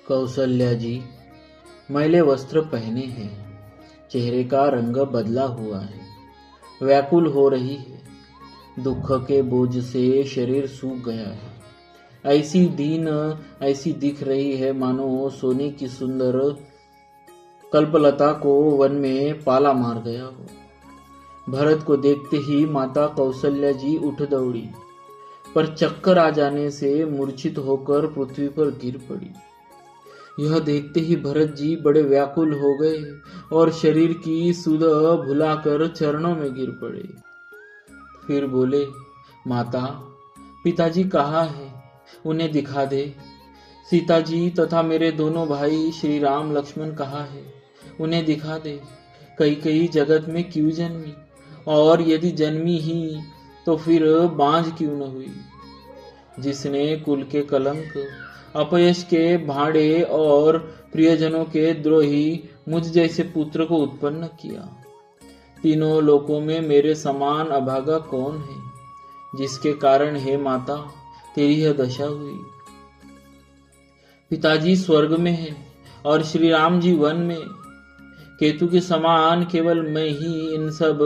कौशल्या जी मैले वस्त्र पहने हैं, चेहरे का रंग बदला हुआ है, व्याकुल हो रही है, दुख के बोझ से शरीर सूख गया है। ऐसी दिख रही है मानो सोने की सुंदर कल्पलता को वन में पाला मार गया हो। भरत को देखते ही माता कौशल्या जी उठ दौड़ी, पर चक्कर आ जाने से मूर्छित होकर पृथ्वी पर गिर पड़ी। यह देखते ही भरत जी बड़े व्याकुल हो गए और शरीर की सुध भुलाकर चरणों में गिर पड़े। फिर बोले, माता, पिताजी कहाँ हैं? उन्हें दिखा दे। सीता जी तथा मेरे दोनों भाई श्री राम लक्ष्मण कहाँ हैं? उन्हें दिखा दे। कई जगत में क्यों जन्मी, और यदि जन्मी ही तो फिर बांझ क्यों न हुई? जिसने कुल के कलंक, अपयश के भाड़े और प्रियजनों के द्रोही मुझ जैसे पुत्र को उत्पन्न किया। तीनों लोकों में मेरे समान अभागा कौन है, जिसके कारण हे माता तेरी यह दशा हुई? पिताजी स्वर्ग में है और श्री राम जी वन में। केतु के समान केवल मैं ही इन सब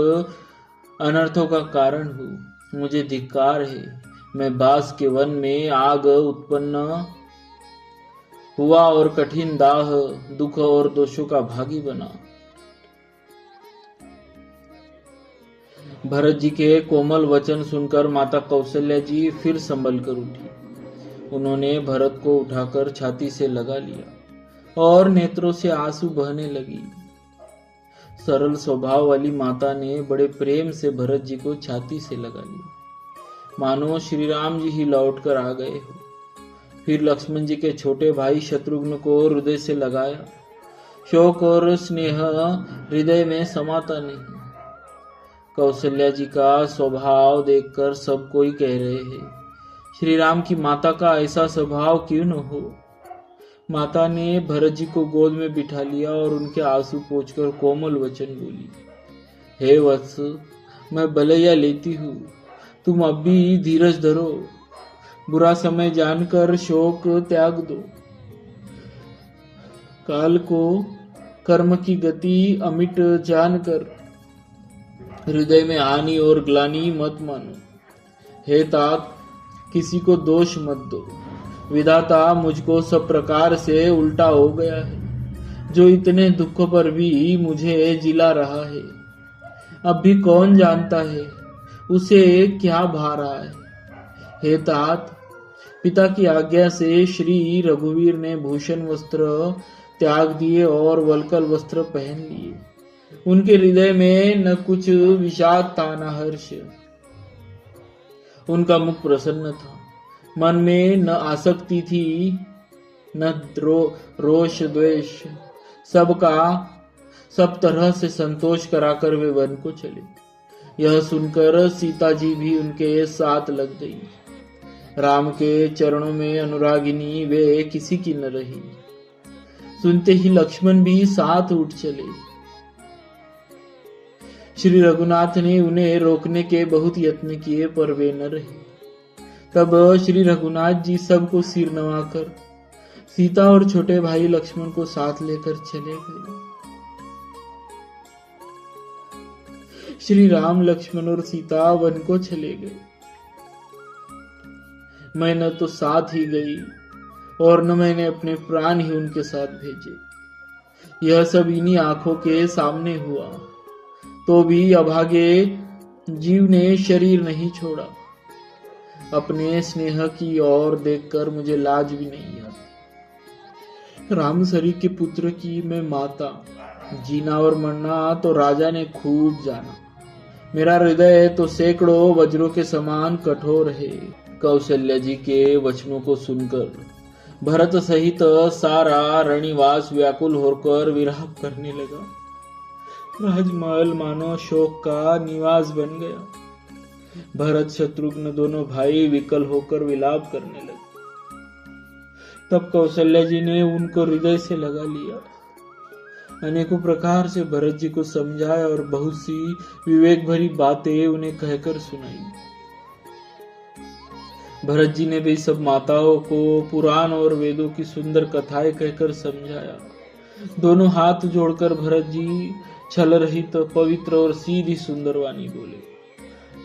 अनर्थों का कारण हूँ। मुझे धिक्कार है, मैं बास के वन में आग उत्पन्न हुआ और कठिन दाह, दुख और दोषों का भागी बना। भरत जी के कोमल वचन सुनकर माता कौशल्या जी फिर संभल कर उठी। उन्होंने भरत को उठाकर छाती से लगा लिया और नेत्रों से आंसू बहने लगी। सरल स्वभाव वाली माता ने बड़े प्रेम से भरत जी को छाती से लगा लिया, मानो श्री राम जी ही लौट कर आ गए हो। फिर लक्ष्मण जी के छोटे भाई शत्रुघ्न को हृदय से लगाया। शोक और स्नेह हृदय में समाता नहीं। कौशल्या जी का स्वभाव देखकर सब कोई कह रहे हैं, श्री राम की माता का ऐसा स्वभाव क्यों न हो। माता ने भरत जी को गोद में बिठा लिया और उनके आंसू पोंछकर कोमल वचन बोली, हे वत्स, मैं बलैया लेती हूँ, तुम अब भी धीरज धरो। बुरा समय जानकर शोक त्याग दो। काल को कर्म की गति अमिट जानकर हृदय में हानि और ग्लानि मत मानो। हे तात, किसी को दोष मत दो। विधाता मुझको सब प्रकार से उल्टा हो गया है, जो इतने दुख पर भी मुझे जिला रहा है। अब भी कौन जानता है उसे क्या भा रहा है। हे तात, पिता की आज्ञा से श्री रघुवीर ने भूषण वस्त्र त्याग दिए और वल्कल वस्त्र पहन लिए। उनके हृदय में न कुछ विषाद था न हर्ष। उनका मुख प्रसन्न था, मन में न आसक्ति थी न रोष द्वेष। सब तरह से संतोष कराकर वे वन को चले। यह सुनकर सीता जी भी उनके साथ लग गई। राम के चरणों में अनुरागिनी वे किसी की न रही। सुनते ही लक्ष्मण भी साथ उठ चले। श्री रघुनाथ ने उन्हें रोकने के बहुत यत्न किए, पर वे न रहे। तब श्री रघुनाथ जी सबको सिर नवाकर सीता और छोटे भाई लक्ष्मण को साथ लेकर चले गए। श्री राम, लक्ष्मण और सीता वन को चले गए। मैं न तो साथ ही गई और न मैंने अपने प्राण ही उनके साथ भेजे। यह सब इन्हीं आंखों के सामने हुआ, तो भी अभागे जीव ने शरीर नहीं छोड़ा। अपने स्नेह की ओर देखकर मुझे लाज भी नहीं आती। रामसरी के पुत्र की मैं माता, जीना और मरना तो राजा ने खूब जाना। मेरा हृदय तो सैकड़ों वज्रों के समान कठोर है। कौशल्या जी के वचनों को सुनकर भरत सहित सारा रणिवास व्याकुल होकर विलाप करने लगा। राजमहल मानो शोक का निवास बन गया। भरत शत्रुघ्न दोनों भाई विकल होकर विलाप करने लगे। तब कौशल्या जी ने उनको हृदय से लगा लिया, अनेकों प्रकार से भरत जी को समझाया और बहुत सी विवेक भरी बातें उन्हें कहकर सुनाई। भरत जी ने भी सब माताओं को पुराण और वेदों की सुंदर कथाएं कहकर समझाया। दोनों हाथ जोड़कर भरत जी छल रहित पवित्र और सीधी सुंदर वाणी बोले,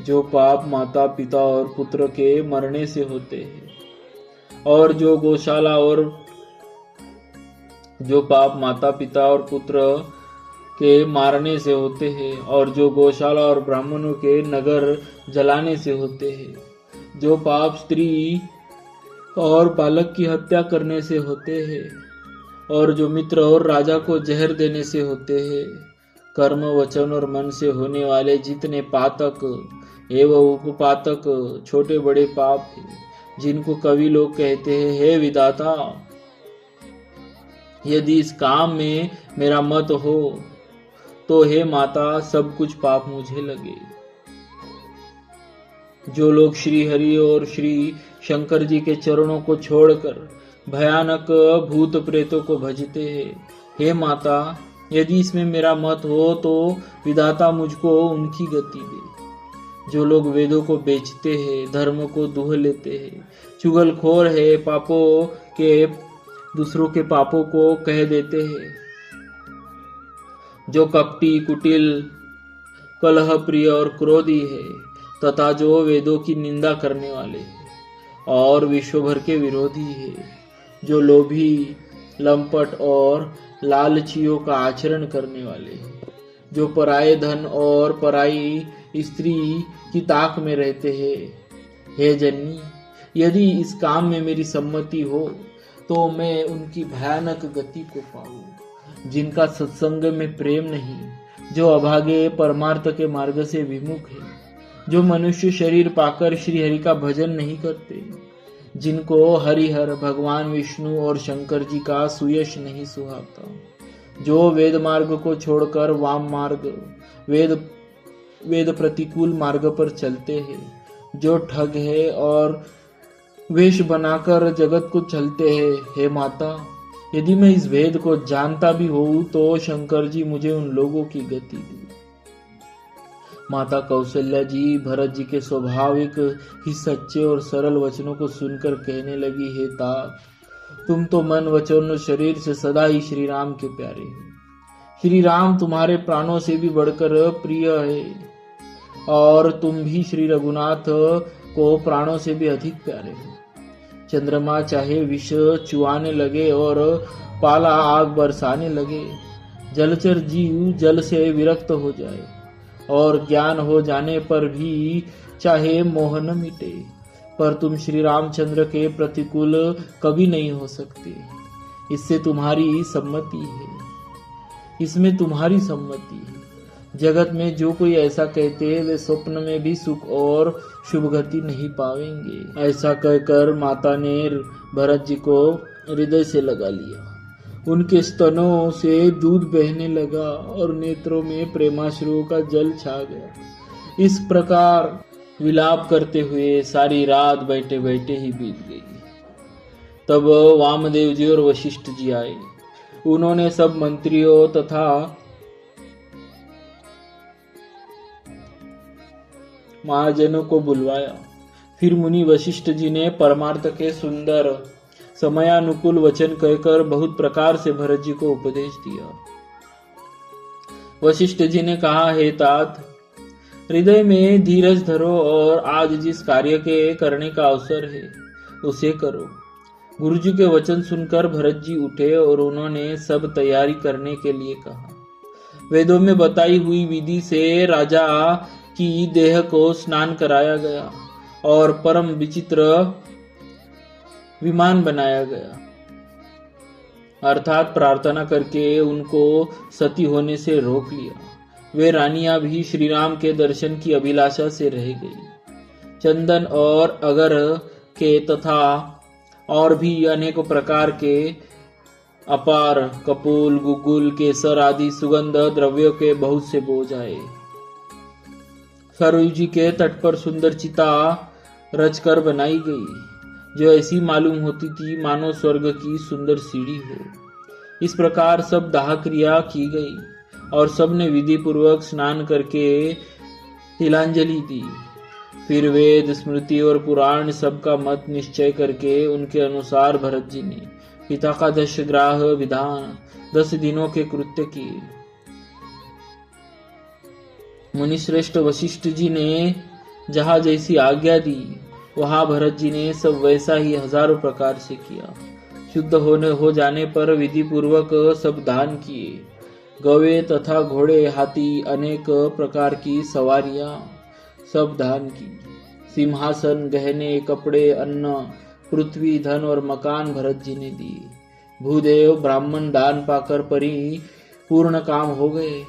जो पाप माता पिता और पुत्र के मरने से होते हैं और जो गौशाला और जो पाप माता पिता और पुत्र के मारने से होते हैं और जो गौशाला और ब्राह्मणों के नगर जलाने से होते हैं, जो पाप स्त्री और बालक की हत्या करने से होते हैं और जो मित्र और राजा को जहर देने से होते हैं, कर्म वचन और मन से होने वाले जितने पातक एवं उपपातक छोटे बड़े पाप हैं, जिनको कवि लोग कहते हैं, हे विधाता, यदि इस काम में मेरा मत हो तो हे माता सब कुछ पाप मुझे लगे। जो लोग श्री हरि और श्री शंकर जी के चरणों को छोड़कर भयानक भूत प्रेतों को भजते हैं, हे माता, यदि इसमें मेरा मत हो तो विधाता मुझको उनकी गति दे। जो लोग वेदों को बेचते हैं, धर्म को दूह लेते हैं, चुगलखोर है, पापों के दूसरों के पापों को कह देते हैं, जो कपटी कुटिल कलह प्रिय और क्रोधी है, तथा जो वेदों की निंदा करने वाले हैं और विश्व भर के विरोधी है, जो लोभी लंपट और लालचियों का आचरण करने वाले हैं, जो पराये धन और पराई स्त्री की ताक में रहते हैं, हे जननी, यदि इस काम में मेरी सम्मति हो तो मैं उनकी भयानक गति को पाऊं, जिनका सत्संग में प्रेम नहीं, जो अभागे परमार्थ के मार्ग से विमुख है, जो मनुष्य शरीर पाकर श्री हरि का भजन नहीं करते, जिनको हरिहर भगवान विष्णु और शंकर जी का सुयश नहीं सुहाता, जो वेद मार्ग को छोड़कर वाम मार्ग वेद प्रतिकूल मार्ग पर चलते हैं, जो ठग है और वेश बनाकर जगत को चलते हैं, हे माता, यदि मैं इस वेद को जानता भी हूं तो शंकर जी मुझे उन लोगों की गति दे। माता कौशल्या जी भरत जी के स्वाभाविक ही सच्चे और सरल वचनों को सुनकर कहने लगी, हे तात, तुम तो मन वचन और शरीर से सदा ही श्री राम के प्यारे हो। श्री राम तुम्हारे प्राणों से भी बढ़कर प्रिय है और तुम भी श्री रघुनाथ को प्राणों से भी अधिक प्यारे हो। चंद्रमा चाहे विष चुआने लगे और पाला आग बरसाने लगे, जलचर जीव जल से विरक्त हो जाए और ज्ञान हो जाने पर भी चाहे मोह न मिटे, पर तुम श्री रामचंद्र के प्रतिकूल कभी नहीं हो सकते। इससे तुम्हारी सम्मति है, इसमें तुम्हारी सम्मति है। जगत में जो कोई ऐसा कहते हैं वे स्वप्न में भी सुख और शुभ गति नहीं पावेंगे। ऐसा कहकर माता ने भरत जी को हृदय से लगा लिया। उनके स्तनों से दूध बहने लगा और नेत्रों में प्रेमाश्रुओं का जल छा गया। इस प्रकार विलाप करते हुए सारी रात बैठे बैठे ही बीत गई। तब वामदेव जी और वशिष्ठ जी आए। उन्होंने सब मंत्रियों तथा महाजनों को बुलवाया। फिर मुनि वशिष्ठ जी ने परमार्थ के सुंदर समयानुकूल वचन कहकर बहुत प्रकार से भरत जी को उपदेश दिया। वशिष्ठ जी ने कहा, हे तात, हृदय में धीरज धरो और आज जिस कार्य के करने का अवसर है उसे करो। गुरुजी के वचन सुनकर भरत जी उठे और उन्होंने सब तैयारी करने के लिए कहा। वेदों में बताई हुई विधि से राजा की देह को स्नान कराया गया और परम विचित्र विमान बनाया गया, अर्थात प्रार्थना करके उनको सती होने से रोक लिया। वे रानियां भी श्री राम के दर्शन की अभिलाषा से रह गई। चंदन और अगर के तथा और भी अनेक प्रकार के अपार कपूल गुगुल केसर आदि सुगंध द्रव्यों के बहुत से बोझ आए। सरयू जी के तट पर सुंदर चिता रचकर बनाई गई, जो ऐसी मालूम होती थी मानो स्वर्ग की सुंदर सीढ़ी हो। इस प्रकार सब दाह क्रिया की गई और सबने विधि पूर्वक स्नान करके तिलांजलि दी। फिर वेद, स्मृति और पुराण सबका मत निश्चय करके उनके अनुसार भरत जी ने पिता का दशग्राह विधान 10 दिनों के कृत्य किए। मुनिश्रेष्ठ वशिष्ठ जी ने जहां जैसी आज्ञा दी वहां भरत जी ने सब वैसा ही हजारों प्रकार से किया। शुद्ध हो जाने पर विधि पूर्वक सब दान किए। गवे तथा घोड़े, हाथी, अनेक प्रकार की सवारियां सब दान की। सिंहासन, गहने, कपड़े, अन्न, पृथ्वी, धन और मकान भरत जी ने दिए। भूदेव ब्राह्मण दान पाकर परिपूर्ण काम हो गए,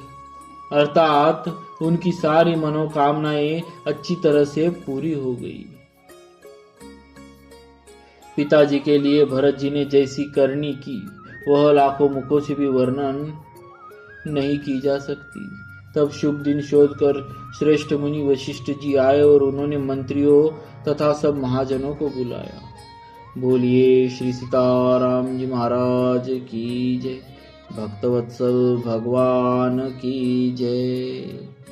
अर्थात उनकी सारी मनोकामनाएं अच्छी तरह से पूरी हो गई। पिताजी के लिए भरत जी ने जैसी करनी की वह लाखों मुखों से भी वर्णन नहीं की जा सकती। तब शुभ दिन शोध कर श्रेष्ठ मुनि वशिष्ठ जी आए और उन्होंने मंत्रियों तथा सब महाजनों को बुलाया। बोलिए श्री सीताराम जी महाराज की जय, भक्तवत्सल भगवान की जय।